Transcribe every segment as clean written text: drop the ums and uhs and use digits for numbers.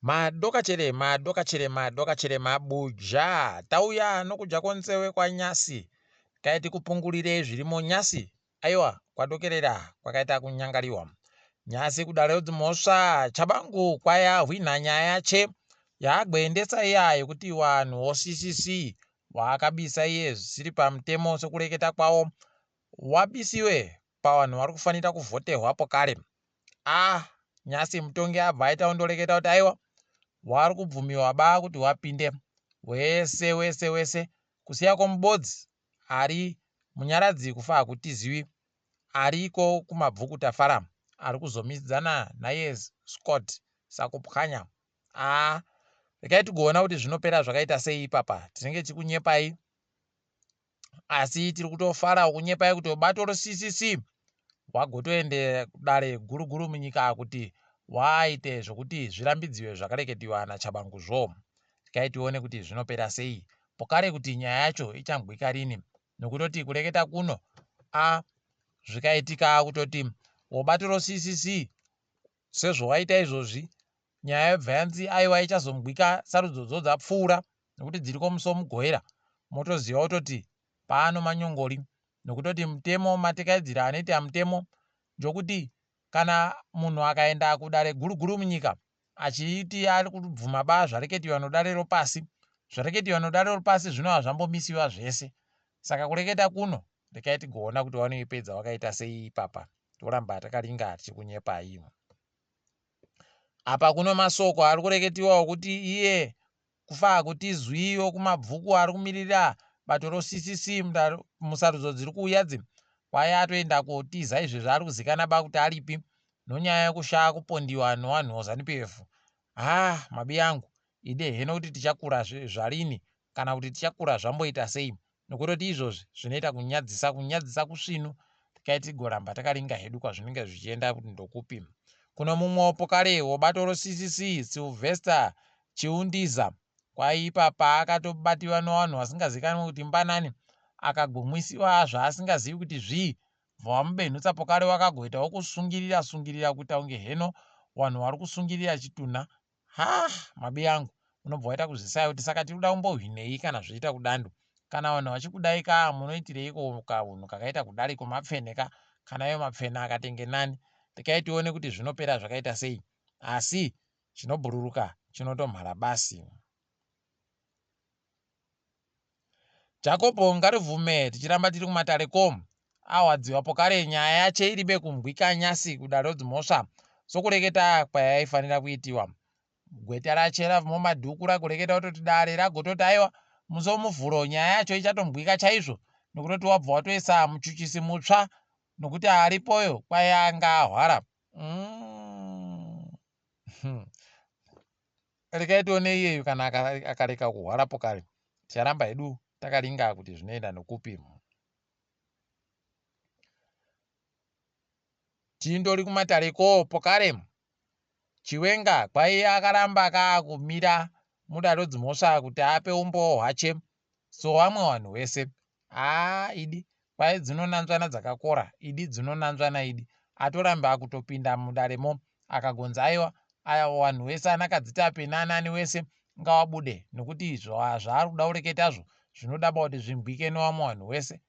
madokachere mabuja tauya nokuja konsewe kwa nyasi kaiti kupungurire zvirimo nyasi aiwa kwadokerera kwakaita kunyangariwa nyasi kudare dzimosva Tshabangu kwaya ahwinha nyaya yache yaagwendesa iya yekuti wanhu woCCC waakabisa iye zvisiri pamutemo sokureketa kwawo wabisiwe pawanhu vari kufanira kuvhotehwapo kare. Nyasi mutongi abva aita undoreketa kuti aiwa wari kubvumiwa ba kuti wapinde wese kusiya kwomubodzi ari munyaradzi kufa hakutiziwi ariko kumabvuku tafara ari kuzomidzana naye Scott sakupwanya. Rekai tigoona kuti zvinopera zvakaita sei ipapa. Tinenge tikunyepai asi tiri kutofara kunyepai kuti ubato CCC wagotoende dare guruguru munyika kuti waite zvokuti zvirambidziwe zvakareketiwa naTshabangu zvo. Rekai tione kuti zvinopera sei pokare kuti nyaya yacho ichambwika rini nokutoti kureketa kuno zvikaitika kutoti ubato CCC sezvo waita izvozvi nyaya yebvanzi aiwa ichazombwika sarudzo dzapfuura nokuti dziri komusomugoera motoziva kutoti pano manyongori nokutoti mutemo matekaidzira anoita mutemo njokuti kana munhu akaenda kudare guruguru munyika achiti ari kubvuma ba zvareketiwa nodare ropasi zvareketiwa nodare ropasi zvino hazvambomisiwa zvese. Saka kureketa kuno rekai tigoona kuti wanoipedza wakaita sei ipapa. Toramba takaringa tichikunyepai. Apa kuno masoko ari kureketiwa kuti iye kufa hakutizwiwo kumabvuku ari kumirira bato roCCC musarudzo dziri kuuya dzi kwaya atoenda kotiza izvezvi ari kuzikana ba kuti aripi nonyaya yekushaya kupondiwa newanhu waZANU-PF. Mabi yangu ide heno kuti tichakura zvarini kana kuti tichakura zvamboita sei nokutoti izvozvi zvinoita kunyadzisa kusvinu. Tikai tigoramba takaringa hedu kwazvinenge zvichienda kuti ndokupi. Kuno mumwe pokare wobato roCCC Sylvester Chiundiza kwaipapa akatobatiwa nevanhu vasingazikanwi kuti mbanani akagumwisiwa zvaasingazivi kuti zvii vamubenhutsa pokare wakagoitawo kusungirira kuita kunge heno vanhu vari kusungirira chitunha. Mabi yangu unobva waita kuzvisaya kuti saka tiri kuda kumbohwinei kana zviita kudando. Kana vanhu vachikudai munoitireiko kahunhu kakaita kudariko mapfeneka kana iwo mapfena akatenge nani. Rekai tione kuti zvinopera zvakaita sei asi chinobhururuka chinotomhara basi. Jacob ngarivume tichiramba tiri kumatarekom awadziwa pokare nyaya yache iribe kumbwika nyasi kudare dzimosva sokureketa kwayaifanira kuitiwa. Gweta rache ravamo madhuku rakureketa kutoti dare ragototi aiwa muzomuvhuro nyaya yacho ichatombwika chaizvo nokutoti wabva watoisa muchuchisi mutsva nokuti aripoyo kwayanga ahwara. Rekai tione iyeyo kana akareka kuhwara pokare ticharamba hedu takaringa kuti zvinoenda nokupi. Tindori kumatareko pokare Chiwenga kwaiye akaramba kaakumira mudare dzimosva kuti ape umbo hwache so vamwe vanhu vese. Idi kwai dzinonanzvana dzakakora idi dzinonanzvana idi atoramba kutopinda mudaremo akagonza aiwa vanhu vese anakadziti apenanani wese ngawabude nokuti zvaari kuda kureketazvo zvinoda kuti zvimbwike nevamwe vanhu vese.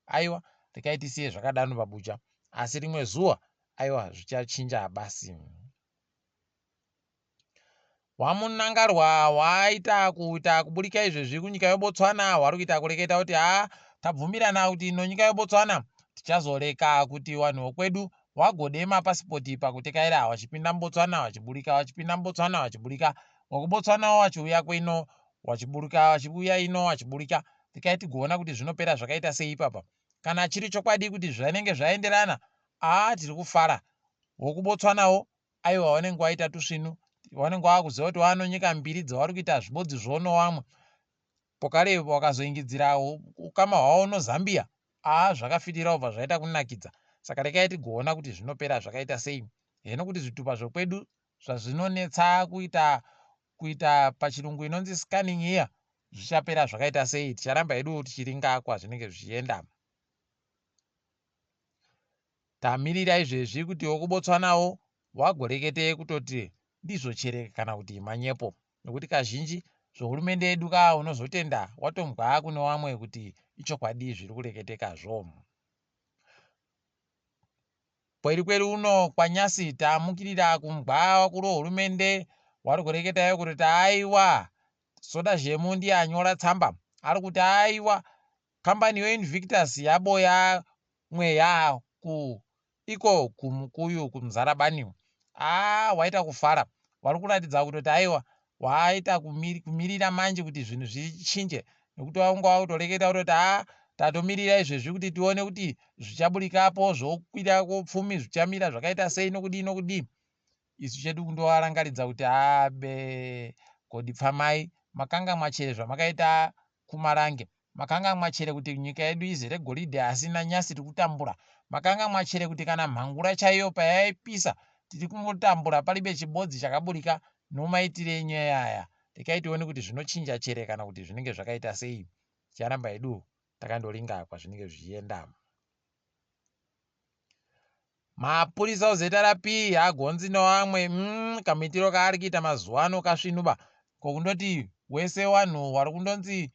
Aiwa rekai tisiye zvakadano babuja asi rimwe zuva aiwa zvichachinja basi. Wamunangarwa waita kuita kuburika izvezvi kunyika yeBotswana hwari kuita kureketa kuti tabvumirana kuti nonyika yeBotswana tichazoreka kuti vanhu vokwedu wagode mapasipoti pakutekaira wachipinda muBotswana wachiburika wachipinda muBotswana wachiburika wakuBotswana wachiuya kweno wachiburika wachiuya ino wachiburika. Rekai tigoona kuti zvinopera zvakaita sei ipapa. Kana chiri chokwadi kuti zvinenge zvaenderana tiri kufara. WokuBotswanawo aiwa vanenge vaita tusvinu vanenge vakuziva kuti vanonyika mbiri dzavari kuita zvibodzi zvono vamwe pokare wakazoingidzira ukama hwavo noZambia zvakafitira kubva zvaita kunakidza. Saka rekai tigoona kuti zvinopera zvakaita sei heno kuti zvitupa zvokwedu zvazvinonetsa kuita pachirungu inonzi scanning here zvichapera zvakaita sei. Ticharamba hedu tichiringa kwazvinenge zvichienda. Tamirira izvezvi kuti wokuBotswanawo wagorekete kutoti ndizochereka kana kuti manyepo, nekuti kazhinji zvohurumende yedu ka unozotenda watombwa kune vamwe kuti ichokwadi zviri kureketekazvo. Kweri kweri uno kwaNyasi tamukirira kumbwa wakuru hurumende wari kureketayo kuti aiwa soda zvemu ndiye anyora tsamba ari kuti aiwa kambani yeInvictus yaboya mweya iko kumukuyu kuMuzarabani. Waita kufara, wari kuratidza kuti aiwa waita kumirira manje kuti zvinhu zvichinje, nekuti wanga wautoreketa kuti tatomirira izvezvi kuti tione kuti zvichaburikapo zvokwira kopfumi zvichamira zvakaita sei nokudii. Isu chedu kundowarangaridza kuti abe kodi pfamai makanga mwachere zvamakaita kumarange, makanga mwachere kuti nyika yedu izere goridhe asina nyasi tiri kutambura, makanga mwachere kuti kana mhangura chaiyo payaipisa tiri kungotambura palibe chibodzi chakaburika. Nomaitire enyu yaya tikai tione kuti zvinochinja chere kana kuti zvinenge zvakaita sei. Ticharamba hedu takandoringa kwazvinenge zvichienda. Mapurisa ozeta rapi agonzi nevamwe kamitiro kaari kuita mazuva ano kasvinuba kokundoti wese wanhu wari kundonzi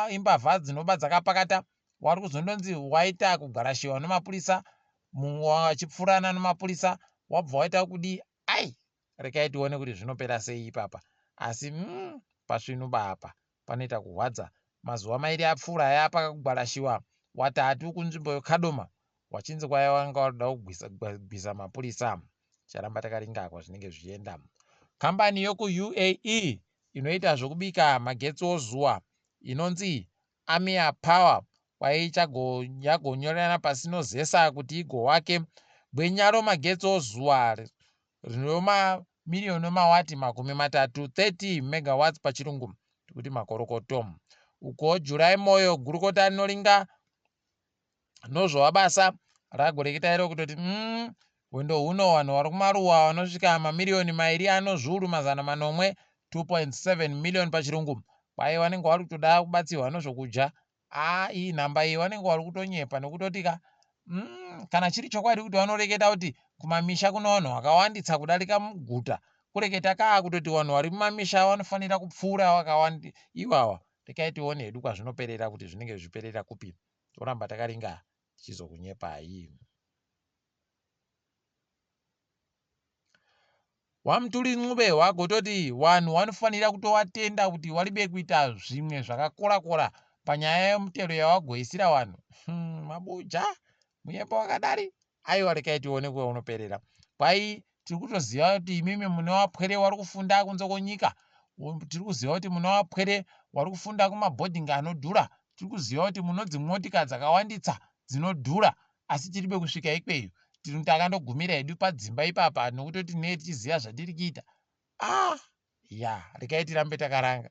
imbavha dzinoba dzakapakata wari kuzondonzi waita kugarashiwa nemapurisa, mumwe wachipfurana nemapurisa wabva waita kudi. Rekai tione kuti zvinopera sei ipapa. Asi pasvinuba apa panoita kurwadza. Mazuva mairi apfuura yapa kugarashiwa watatu kunzvimbo yekadoma wachinzi kwaya wanga wada kubvisa mapurisa. Charamba takaringa kwazvinenge zvichienda. Kambani yokuUAE inoita zvokubika magetsi ozuva inonzi Amir Power yagonyerana pasinozesa kuti igowake gwenyaro magetsi ozuva rinoma miliyoni mawati 30 megawatts pachirungu kuti makorokoto. Uko Jurai moyo gurukota rinoringa nozvowabasa ragoreketa iro kutoti wendo huno vanhu vari kumaruwa vanosvika mamiliyoni 2,400,000 2.7 miliyoni pachirungu kwai vanenge vari kutoda kubatsirwa nezvokudya. Iyi nhamba iyi vanenge vari kutonyepa nekutotika kana chiri chokwadi kuti vanoreketa kuti kumamisha kuno vanhu vakawanditsa kudarika muguta, kureketa kutoti vanhu vari mumamisha vanofanira kupfuura vakawanda iwawa. Rekai tione hedu kwazvinoperera kuti zvinenge zviperera kupi. Toramba takaringa tichizokunyepai. WamuturiNcube wagototi vanhu vanofanira kutowatenda kuti waribe kuita zvimwe zvakakora panyaya yemutero yawagoisira vanhu. Mabuja munyepa wakadari. Aiwa rekai tione kuwe unoperera. Kwai tiri kutoziva kuti imimi mune wapwere wari kufunda kunze kwenyika. Tiri kuziva kuti mune wapwere wari kufunda kumabhodhingi anodhura. Tiri kuziva kuti munodzi motika dzakawanditsa dzinodhura. Asi tiribe kusvika ikweyo. Takandogumira hedu padzimba ipapa nokutoti ne tichiziva zvatiri kuita. Rekai tirambe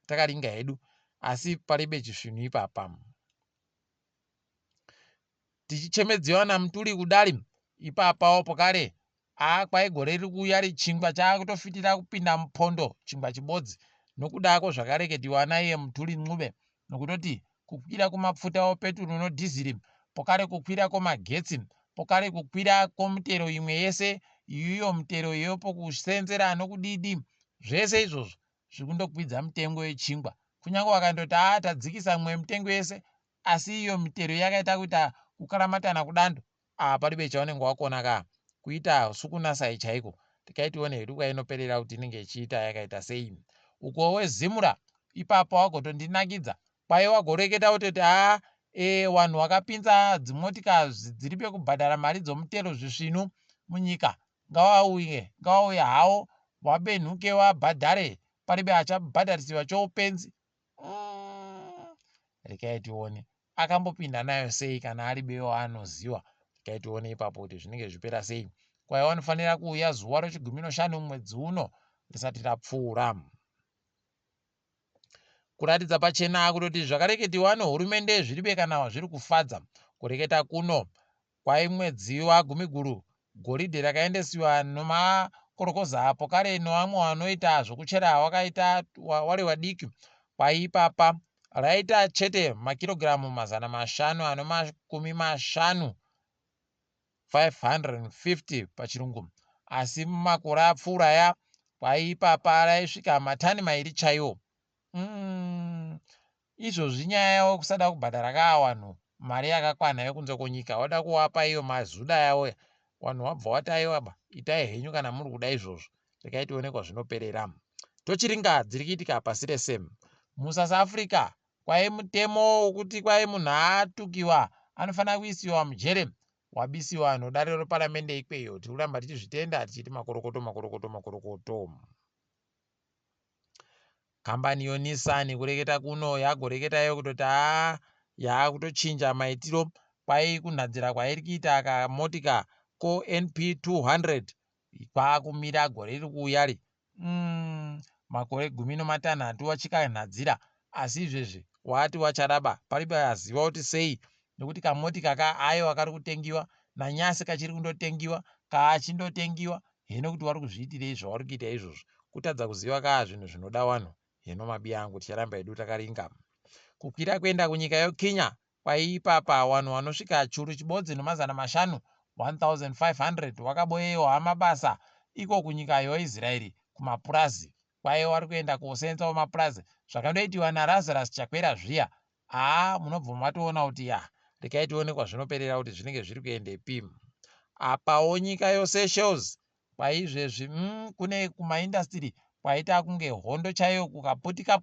takaringa hedu asi paribe chisvinhu ipapa. Tichichemedziwa naMuturi kudari ipapawo pokare kwai gore riri kuuya richingwa chaakutofitira kupinda mupondo chingwa chibodzi nokudako zvakareketiwa naiye MuturiNcube nokutoti kukwira kwemapfuta opeturu nodhiziri, pokare kukwira kwemagetsi, pokare kukwira kwomutero imwe yese iyo mutero yopokusenzera nokudidi, zvese izvozvo zviri kundokwidza mitengo yechingwa. Kunyange wakandoti tadzikisa mwe mitengo yese asi iyo mitero yakaita kuita kukaramatana kudando. Paribe chaunenge wakona kuita sukunasai chaiko. Tikai tione hedu kwainoperera kuti inenge ichiita yakaita sei. Uko weZimura ipapo wagotondinakidza kwai wagoreketa kutoti vanhu vakapinza dzimotika dziri pekubhadhara mari dzomutero zvisvinu munyika ngavauye havo wabenhuke wabhadhare paribe achabhadharisiwa choupenzi. Rekai tione akambopinda nayo sei kana aribewo anoziwa. Rekai tione ipapo kuti zvinenge zvipera sei. Kwai vanofanira kuuya zuva rechi15 mumwedzi uno risati rapfuura. Kuratidza pachena kutoti zvakareketiwa nehurumende zviribe kana zviri kufadza. Kureketa kuno kwai mwedzi wagumiguru goridhe rakaendesiwa nomakorokoza apo kare nevamwe vanoita zvokuchera wakaita wari wadiki kwai ipapa raita chete makirogiramu 550 550 pachirungu. asi mumakore apfuuraya kwaipapa raisvika matani mairi chaiwo. Izvozvi nyaya yavo kusada kubhadhara vanhu mari yakakwana yokunze kwenyika, wada kuvapa iyo mazuda yawo. Vanhu wabva wati aiwa itai henyu kana muri kuda izvozvo, regai tionekwa zvinoperera. Tochiringa dziri kuitika pasi rese. MuSouth Africa kwai mutemo wokuti kwai munhu atukiwa anofanira kuisiwa mujere wabisiwa anodare reparamende ikweyo. Tiri kuramba tichizvitenda tichiti makorokoto. Kambani yoNissan kureketa kuno yagoreketayo kutoti yakutochinja maitiro kwai kunhadzira kwairi kuita kamotika ko NP 200 kwakumira gore riri kuuya makore 16 wachikanhadzira, asi izvezvi wati wacharaba paripo yaziva kuti sei, nekuti kamotika kaayo kari kutengiwa nanyasi kachiri kundotengiwa kaachindotengiwa. Hino kuti wari kuzviitirei zvauri kuita izvozvo, kutadza kuziva zvinhu zvinoda wanhu. Hino mabiya angu ticharamba edu takaringa. Kukwira kuenda kunyika yoKenya kwaipapa wanhu wanosvika churu chibodzi nemazana mashanu 1500 wakaboyewa mabasa iko kunyika yoIsraeri kumapurazi. Kwai wari kuenda kosenzawo mapurazi zvakandoitiwa naLazarus Chakwera zviya. Munobva matoona kuti regai tionekwa zvinoperera kuti zvinenge zviri kuendepi. Apawo nyika yoSeychelles kwaizvezvi kune kumaindastiri kwaita kunge hondo chaiyo, kukaputika.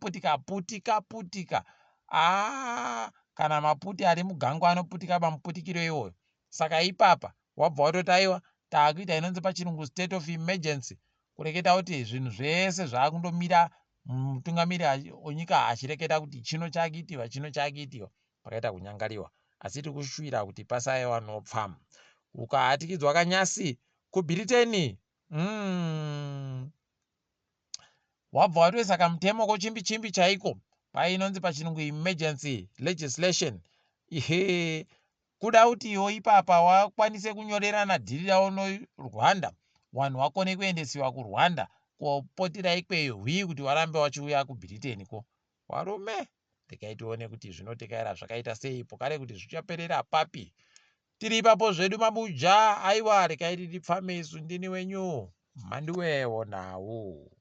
Kana maputi ari mugangu anoputika mamuputikiro iwoyo. Saka ipapa wabva watoti aiwa taakuita inonzi pachirungu state of emergency, kureketa kuti zvinhu zvese zvaakundomira mutungamiriri onyika achireketa kuti chino chakuitiwa pakaita kunyangariwa. Asi tiri kushuvira kuti pasaya vanopfa. Ukaatikidzwa kanyasi kuBritain wabva watoisa kamutemo kochimbi chaiko kwai inonzi pachirungu emergency legislation. Kuda kuti iwo ipapa wakwanise kunyorerana dhiri ravo noRwanda, wanhu wakone kuendesiwa kuRwanda kopotera ikweyo kuti warambe wachiuya kuBritain ko. Warume, regai tione kuti zvinotekaira zvakaita sei pokare kuti zvichaperera papi. Tiri ipapo zvedu mabuja, aiwa regai tipfame isu ndini wenyu mhanduwe WeNhau.